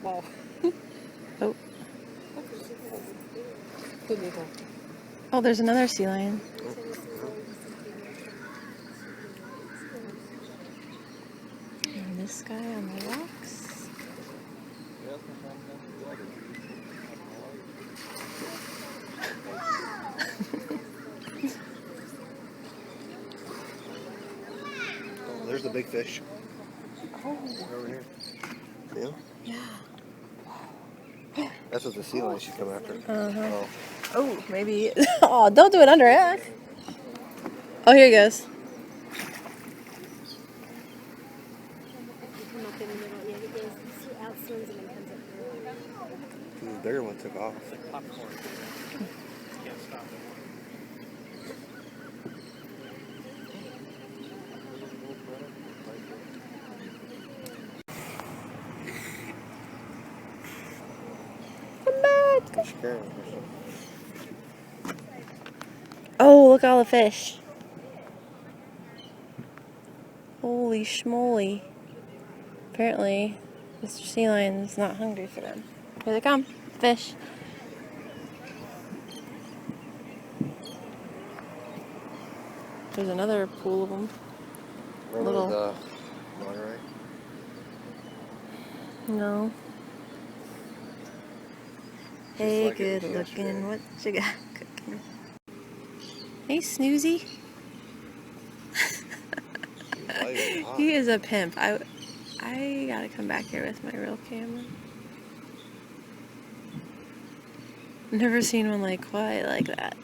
Wow. Oh. Good little. Oh, there's another sea lion. And this guy on the rocks. Oh, there's the big fish. Oh. Over here. See him? Yeah. That's what the sea lion should come after. Uh-huh. Oh. Oh, maybe. Oh, don't do it under it. Oh, here he goes. The bigger one took off. Popcorn. Can't stop it. Come back. You're scaring me. Oh, look at all the fish. Holy schmoly. Apparently, Mr. Sea Lion is not hungry for them. Here they come. Fish. There's another pool of them. Remember Little. the Monterey? No. Just Hey, like it good was looking. yesterday. What you got cooking? Hey, Snoozy. He is a pimp. I gotta come back here with my real camera. Never seen one like quite like that.